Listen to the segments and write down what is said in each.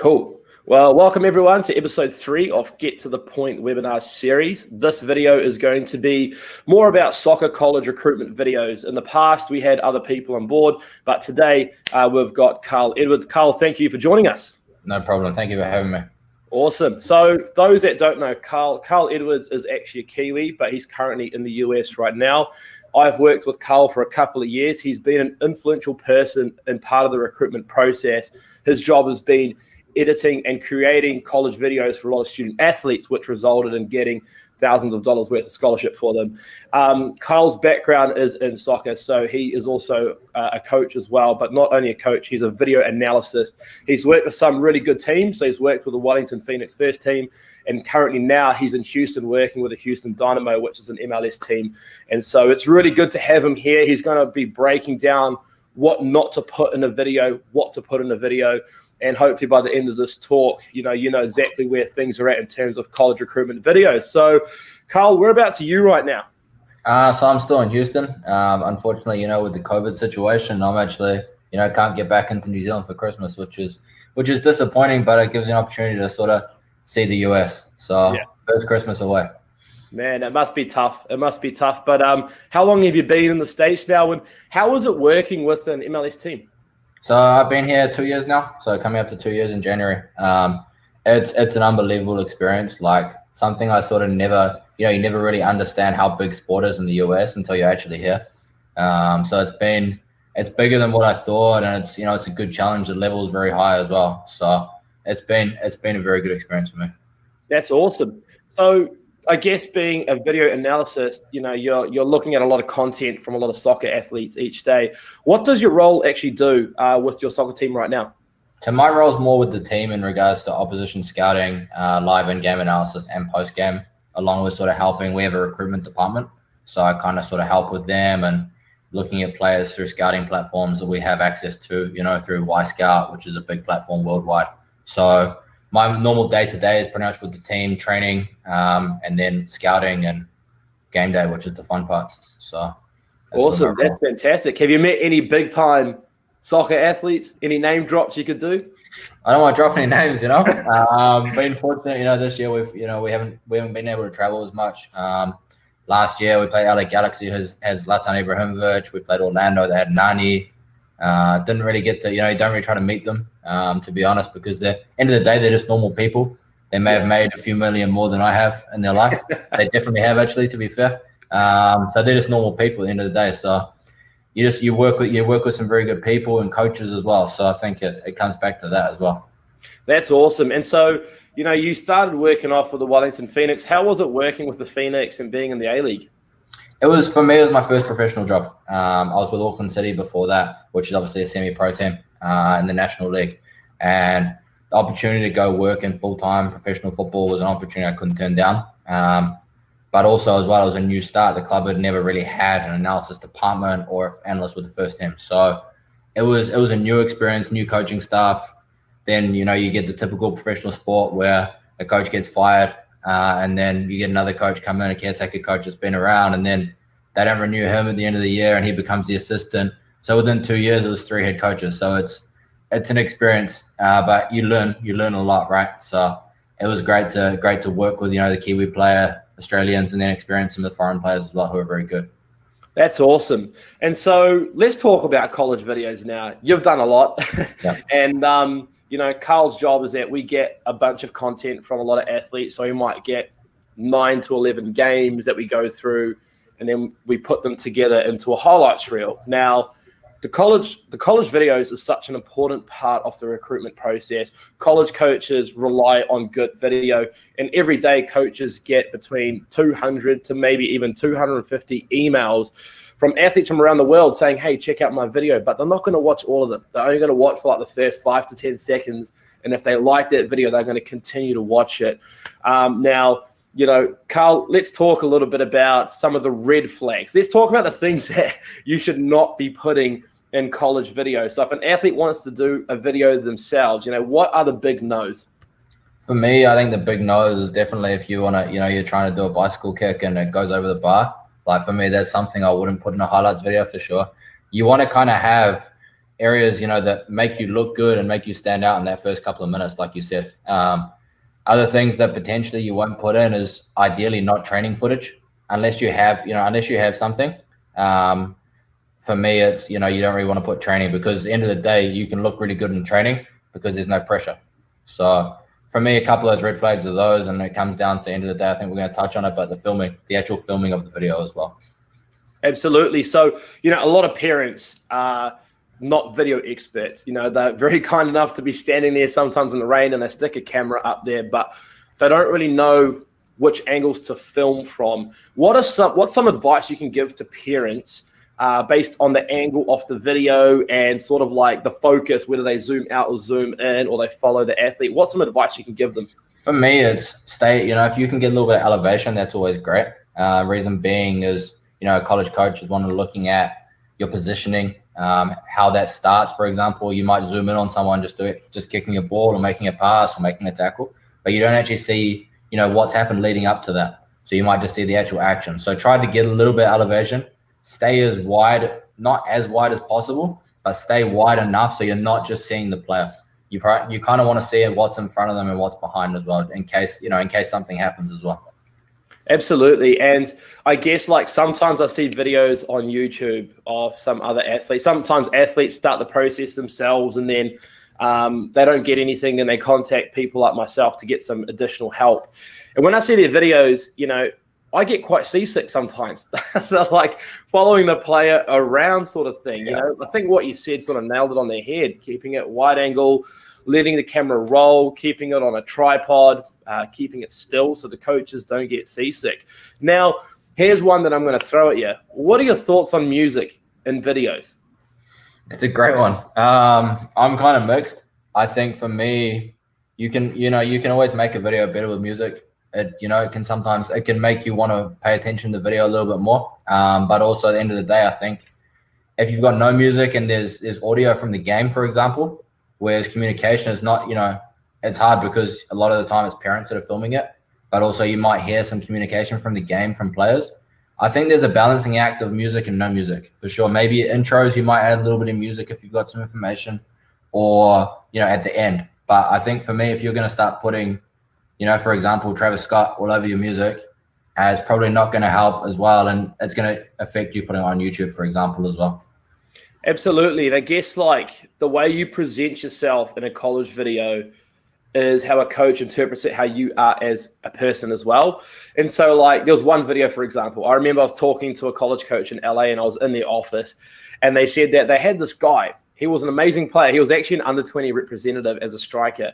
Cool. Well, welcome everyone to episode 3 of Get to the Point webinar series. This video is going to be more about soccer college recruitment videos. In the past, we had other people on board, but today we've got Carl Edwards. Carl, thank you for joining us. No problem. Thank you for having me. Awesome. So those that don't know, Carl Edwards is actually a Kiwi, but he's currently in the US right now. I've worked with Carl for a couple of years. He's been an influential person in part of the recruitment process. His job has been editing and creating college videos for a lot of student athletes, which resulted in getting thousands of dollars worth of scholarship for them. Carl's background is in soccer, so he is also a coach as well, but not only a coach, he's a video analyst. He's worked with some really good teams. So he's worked with the Wellington Phoenix first team, and currently now he's in Houston working with the Houston Dynamo, which is an MLS team. And so it's really good to have him here. He's going to be breaking down what not to put in a video, what to put in a video. And hopefully by the end of this talk, you know exactly where things are at in terms of college recruitment videos. So, Carl, whereabouts are you right now? So I'm still in Houston. Unfortunately, with the COVID situation, I'm actually, can't get back into New Zealand for Christmas, which is disappointing, but it gives you an opportunity to sort of see the US. So yeah. First Christmas away. Man, it must be tough. It must be tough. But how long have you been in the States now? And how is it working with an MLS team? So I've been here 2 years now. So coming up to 2 years in January. It's an unbelievable experience. Like something I sort of never, you never really understand how big sport is in the US until you're actually here. So it's bigger than what I thought, and it's a good challenge. The level is very high as well. So it's been a very good experience for me. That's awesome. So I guess being a video analyst, you're looking at a lot of content from a lot of soccer athletes each day. What does your role actually do with your soccer team right now? So my role is more with the team in regards to opposition scouting, live in-game analysis, and post-game, along with sort of helping. We have a recruitment department, so I kind of sort of help with them and looking at players through scouting platforms that we have access to, through Y-Scout, which is a big platform worldwide. So my normal day-to-day is pretty much with the team, training, and then scouting and game day, which is the fun part. So awesome. That's fantastic. Have you met any big-time soccer athletes? Any name drops you could do? I don't want to drop any names, Been fortunate, this year we haven't been able to travel as much. Last year we played LA Galaxy, who has Zlatan Ibrahimovic. We played Orlando, they had Nani. Didn't really get to, you don't really try to meet them, to be honest, because at the end of the day, they're just normal people. They may have made a few million more than I have in their life. They definitely have, actually, to be fair. So they're just normal people at the end of the day. So you work with some very good people and coaches as well. So I think it comes back to that as well. That's awesome. And so, you started working off with the Wellington Phoenix. How was it working with the Phoenix and being in the A-League? For me, it was my first professional job. I was with Auckland City before that, which is obviously a semi-pro team in the National League. And the opportunity to go work in full-time professional football was an opportunity I couldn't turn down. But also, as well, it was a new start. The club had never really had an analysis department or analyst with the first team. So it was a new experience, new coaching staff. Then, you get the typical professional sport where a coach gets fired. And then you get another coach come in, a caretaker coach that's been around, and then they don't renew him at the end of the year and he becomes the assistant. So within 2 years, it was 3 head coaches. So it's an experience, but you learn a lot, right? So it was great to work with, the Kiwi player, Australians, and then experience some of the foreign players as well who are very good. That's awesome. And so let's talk about college videos now. You've done a lot. Yeah. And, Carl's job is that we get a bunch of content from a lot of athletes. So we might get 9 to 11 games that we go through, and then we put them together into a highlights reel. Now, the college videos is such an important part of the recruitment process. College coaches rely on good video, and every day coaches get between 200 to maybe even 250 emails from athletes from around the world saying, hey, check out my video, but they're not going to watch all of them. They're only going to watch for like the first 5 to 10 seconds. And if they like that video, they're going to continue to watch it. Now, Carl, let's talk a little bit about some of the red flags. Let's talk about the things that you should not be putting in college videos. So if an athlete wants to do a video themselves, what are the big no's? For me, I think the big nose is definitely if you want to, you're trying to do a bicycle kick and it goes over the bar. Like for me, that's something I wouldn't put in a highlights video for sure. You want to kind of have areas, you know, that make you look good and make you stand out in that first couple of minutes, like you said. Other things that potentially you won't put in is ideally not training footage, unless you have, you know, unless you have something. For me, it's, you know, you don't really want to put training, because at the end of the day, you can look really good in training because there's no pressure. So for me, a couple of those red flags are those, and it comes down to the end of the day, I think we're going to touch on it, but the filming, the actual filming of the video as well. Absolutely. So, you know, a lot of parents are not video experts. You know, they're very kind enough to be standing there sometimes in the rain and they stick a camera up there, but they don't really know which angles to film from. What's some advice you can give to parents based on the angle of the video and sort of like the focus, whether they zoom out or zoom in or they follow the athlete? What's some advice you can give them? For me, it's you know, if you can get a little bit of elevation, that's always great. Reason being is, you know, a college coach is one of looking at your positioning, how that starts. For example, you might zoom in on someone just kicking a ball or making a pass or making a tackle, but you don't actually see, you know, what's happened leading up to that. So you might just see the actual action. So try to get a little bit of elevation, stay as wide, not as wide as possible, but stay wide enough so you're not just seeing the player. You kind of want to see what's in front of them and what's behind as well, in case, you know, in case something happens as well. Absolutely. And I guess like sometimes I see videos on YouTube of some other athletes. Sometimes athletes start the process themselves and then they don't get anything, and they contact people like myself to get some additional help. And when I see their videos, you know, I get quite seasick sometimes. They're like following the player around sort of thing. You know, I think what you said sort of nailed it on their head, keeping it wide angle, letting the camera roll, keeping it on a tripod, keeping it still so the coaches don't get seasick. Now, here's one that I'm going to throw at you. What are your thoughts on music in videos? It's a great one. I'm kind of mixed. I think for me, you can always make a video better with music. It can make you want to pay attention to the video a little bit more. But also at the end of the day, I think if you've got no music and there's audio from the game, for example, whereas communication is not, you know, it's hard because a lot of the time it's parents that are filming it, but also you might hear some communication from the game from players. I think there's a balancing act of music and no music for sure. Maybe intros, you might add a little bit of music if you've got some information, or, you know, at the end. But I think for me, if you're going to start putting, you know, for example, Travis Scott all over your music, it's probably not going to help as well. And it's going to affect you putting it on YouTube, for example, as well. Absolutely. And I guess like the way you present yourself in a college video is how a coach interprets it, how you are as a person as well. And so like there was one video, for example, I remember I was talking to a college coach in LA and I was in their office and they said that they had this guy. He was an amazing player. He was actually an under-20 representative as a striker,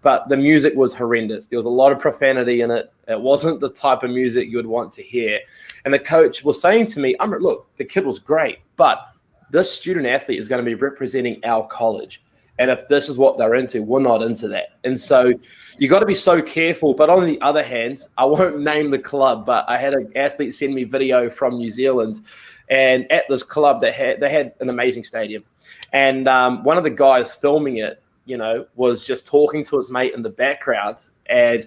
but the music was horrendous. There was a lot of profanity in it. It wasn't the type of music you would want to hear. And the coach was saying to me, look, the kid was great, but this student athlete is going to be representing our college. And if this is what they're into, we're not into that. And so you got to be so careful. But on the other hand, I won't name the club, but I had an athlete send me video from New Zealand. And at this club, they had an amazing stadium. And one of the guys filming it, you know, was just talking to his mate in the background. And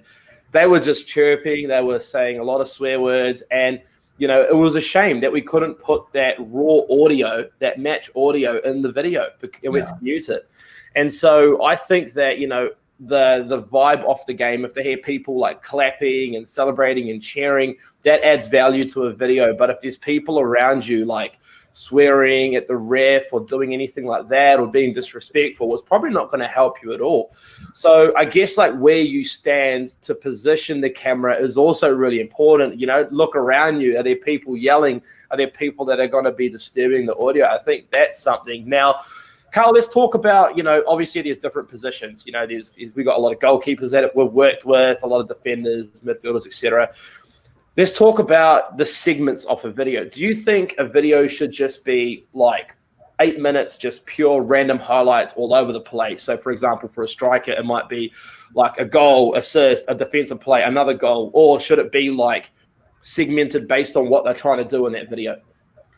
they were just chirping. They were saying a lot of swear words. And, you know, it was a shame that we couldn't put that raw audio, that match audio in the video. And we had to mute it. And so I think that, you know, the vibe of the game, if they hear people like clapping and celebrating and cheering, that adds value to a video. But if there's people around you like swearing at the ref or doing anything like that or being disrespectful, it's probably not going to help you at all. So I guess like where you stand to position the camera is also really important. You know, look around you. Are there people yelling? Are there people that are going to be disturbing the audio? I think that's something. Now, Carl, let's talk about, you know, obviously there's different positions. You know, we've got a lot of goalkeepers that we've worked with, a lot of defenders, midfielders, etc. Let's talk about the segments of a video. Do you think a video should just be like 8 minutes, just pure random highlights all over the place? So, for example, for a striker, it might be like a goal, assist, a defensive play, another goal, or should it be like segmented based on what they're trying to do in that video?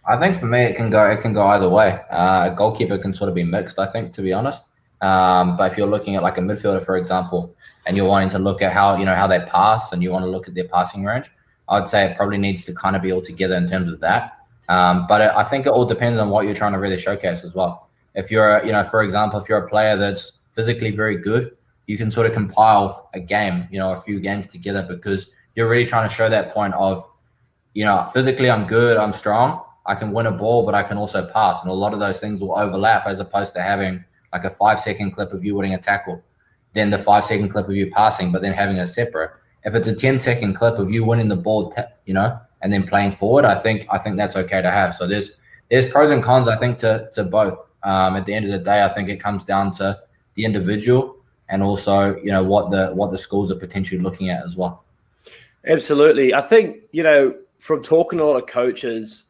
I think for me, it can go either way. A goalkeeper can sort of be mixed, I think, to be honest. But if you're looking at like a midfielder, for example, and you're wanting to look at how they pass and you want to look at their passing range, I'd say it probably needs to kind of be all together in terms of that. But I think it all depends on what you're trying to really showcase as well. if you're, for example, if you're a player that's physically very good, you can sort of compile a game, a few games together, because you're really trying to show that point of, physically I'm good, I'm strong, I can win a ball, but I can also pass. And a lot of those things will overlap, as opposed to having like a 5-second clip of you winning a tackle, then the 5-second clip of you passing, but then having a separate. If it's a 10-second clip of you winning the ball, and then playing forward, I think that's okay to have. So there's pros and cons, I think, to both. At the end of the day, I think it comes down to the individual, and also, what the schools are potentially looking at as well. Absolutely. I think, from talking to a lot of coaches,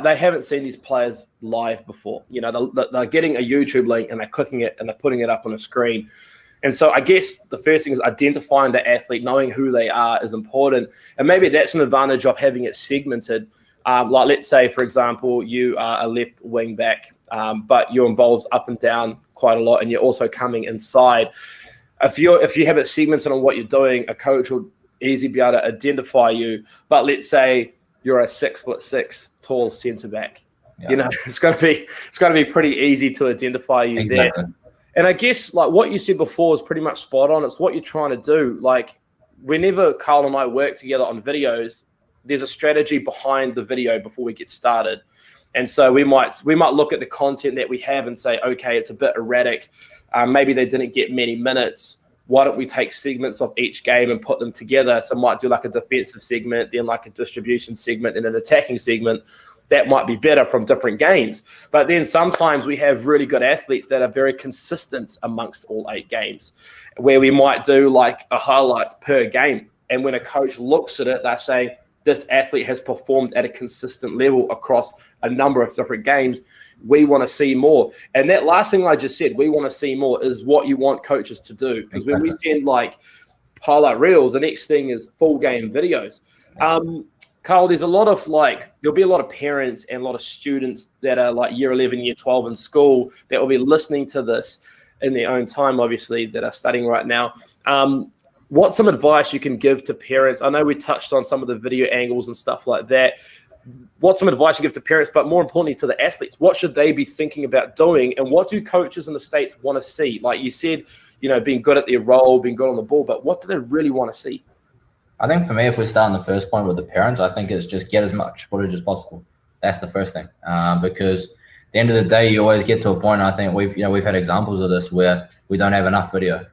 they haven't seen these players live before. They're getting a YouTube link and they're clicking it and they're putting it up on a screen. And so I guess the first thing is identifying the athlete, knowing who they are is important. And maybe that's an advantage of having it segmented. Like, let's say, for example, you are a left wing back, but you're involved up and down quite a lot, and you're also coming inside. If you have it segmented on what you're doing, a coach will easily be able to identify you. But let's say you're a 6'6" tall centre back. Yeah. It's going to be pretty easy to identify you exactly there. And I guess, like, what you said before is pretty much spot on. It's what you're trying to do. Like, whenever Carl and I work together on videos, there's a strategy behind the video before we get started. And so we might look at the content that we have and say, okay, it's a bit erratic. Maybe they didn't get many minutes. Why don't we take segments of each game and put them together? So might do like a defensive segment, then like a distribution segment, and an attacking segment. That might be better from different games. But then sometimes we have really good athletes that are very consistent amongst all 8 games, where we might do like a highlights per game. And when a coach looks at it, they say, this athlete has performed at a consistent level across a number of different games. We want to see more. And that last thing I just said, we want to see more, is what you want coaches to do. Because when we send like highlight reels, the next thing is full game videos. Carl, there'll be a lot of parents and a lot of students that are like year 11, year 12 in school that will be listening to this in their own time, obviously, that are studying right now. What's some advice you can give to parents? I know we touched on some of the video angles and stuff like that. What's some advice you give to parents, but more importantly to the athletes? What should they be thinking about doing, and what do coaches in the States want to see? Like you said, being good at their role, being good on the ball, but what do they really want to see? I think for me, if we start on the first point with the parents, I think it's just get as much footage as possible. That's the first thing, because at the end of the day, you always get to a point. I think we've had examples of this where we don't have enough video,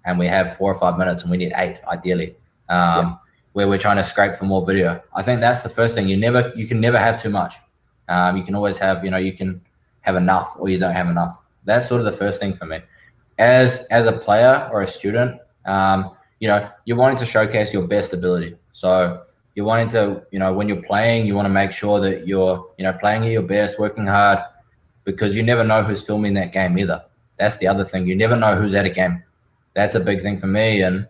and we have 4 or 5 minutes, and we need 8 ideally, where we're trying to scrape for more video. I think that's the first thing. You can never have too much. You can always have, you can have enough, or you don't have enough. That's sort of the first thing for me. As a player or a student, you're wanting to showcase your best ability. So you're wanting to, when you're playing, you want to make sure that you're, playing at your best, working hard, because you never know who's filming that game either. That's the other thing. You never know who's at a game. That's a big thing for me. And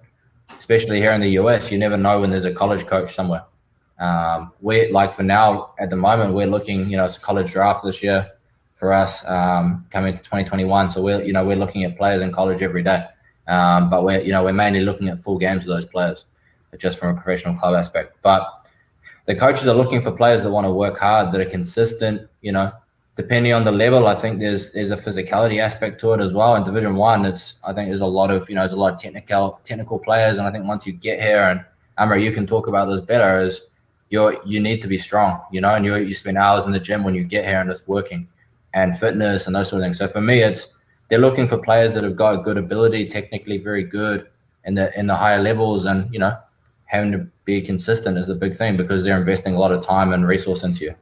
especially here in the US, you never know when there's a college coach somewhere. For now, at the moment, we're looking, it's a college draft this year for us, coming to 2021. So we're looking at players in college every day. But we're mainly looking at full games of those players, just from a professional club aspect. But the coaches are looking for players that want to work hard, that are consistent. Depending on the level, I think there's a physicality aspect to it as well. In Division 1, I think there's a lot of technical players, and I think once you get here, and Amra, you can talk about this better, is you need to be strong, and you spend hours in the gym when you get here, and it's working, and fitness and those sort of things. So for me, they're looking for players that have got good ability, technically very good in the higher levels, and having to be consistent is the big thing, because they're investing a lot of time and resource into you.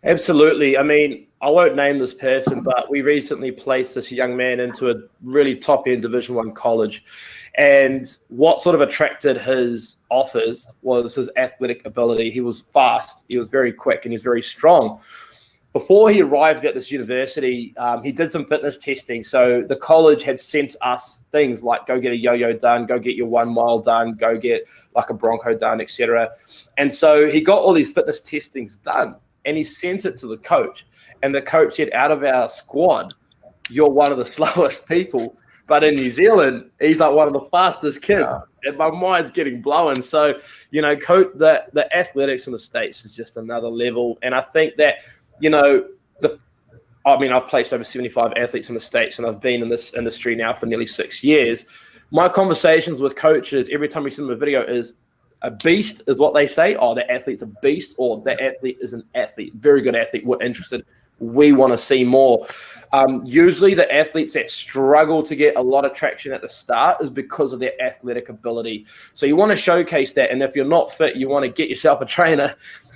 Absolutely. I mean, I won't name this person, but we recently placed this young man into a really top-end Division 1 college. And what sort of attracted his offers was his athletic ability. He was fast, he was very quick, and he's very strong. Before he arrived at this university, he did some fitness testing. So the college had sent us things like go get a yo-yo done, go get your 1 mile done, go get like a Bronco done, etc. And so he got all these fitness testings done, and he sent it to the coach. And the coach said, out of our squad, you're one of the slowest people. But in New Zealand, he's like one of the fastest kids. Yeah. And my mind's getting blown. So, the athletics in the States is just another level. And I think that, I mean, I've placed over 75 athletes in the States, and I've been in this industry now for nearly 6 years. My conversations with coaches every time we send them a video is, a beast is what they say. Oh, the athlete's a beast, or the athlete is an athlete, very good athlete. We're interested. We want to see more. Usually the athletes that struggle to get a lot of traction at the start is because of their athletic ability. So you want to showcase that. And if you're not fit, you want to get yourself a trainer,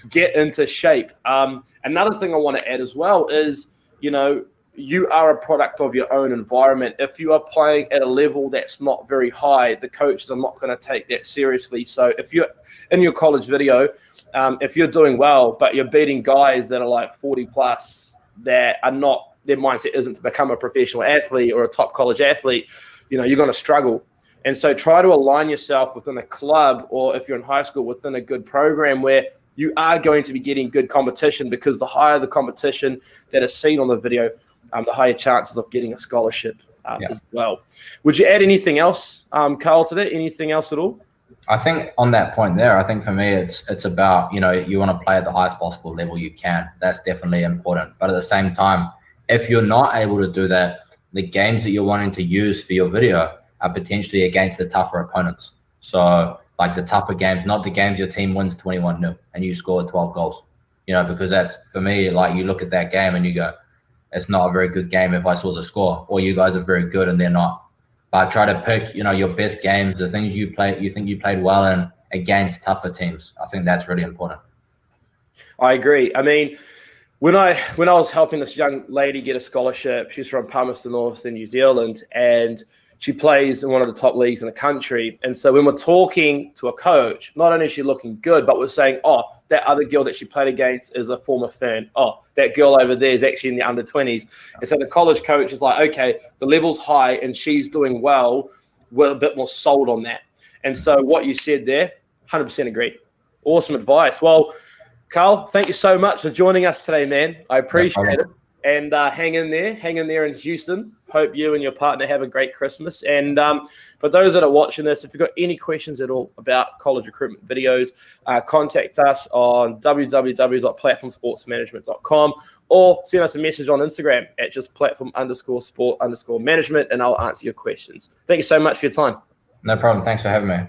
get into shape. Another thing I want to add as well is, you know, you are a product of your own environment. If you are playing at a level that's not very high, the coaches are not going to take that seriously. So if you're in your college video, if you're doing well, but you're beating guys that are like 40 plus that are not, their mindset isn't to become a professional athlete or a top college athlete, you know, you're going to struggle. And so try to align yourself within a club, or if you're in high school, within a good program where you are going to be getting good competition, because the higher the competition that is seen on the video, the higher chances of getting a scholarship as well. Would you add anything else, Carl, to that? Anything else at all? I think on that point there, I think for me, it's about, you know, you want to play at the highest possible level you can. That's definitely important. But at the same time, if you're not able to do that, the games that you're wanting to use for your video are potentially against the tougher opponents. So like the tougher games, not the games your team wins 21-0 and you score 12 goals, you know, because that's, for me, like you look at that game and you go, it's not a very good game if I saw the score, or you guys are very good and they're not. But try to pick, you know, your best games, the things you think you played well in against tougher teams. I think that's really important. I agree. I mean, when I was helping this young lady get a scholarship, she's from Palmerston North in New Zealand, and she plays in one of the top leagues in the country. And so when we're talking to a coach, not only is she looking good, but we're saying, oh, that other girl that she played against is a former Fern. Oh, that girl over there is actually in the under-20s. And so the college coach is like, okay, the level's high and she's doing well. We're a bit more sold on that. And so what you said there, 100% agree. Awesome advice. Well, Carl, thank you so much for joining us today, man. I appreciate it. And hang in there in Houston. Hope you and your partner have a great Christmas. And for those that are watching this, if you've got any questions at all about college recruitment videos, contact us on www.platformsportsmanagement.com, or send us a message on Instagram at just platform_sport_management, and I'll answer your questions. Thank you so much for your time. No problem. Thanks for having me.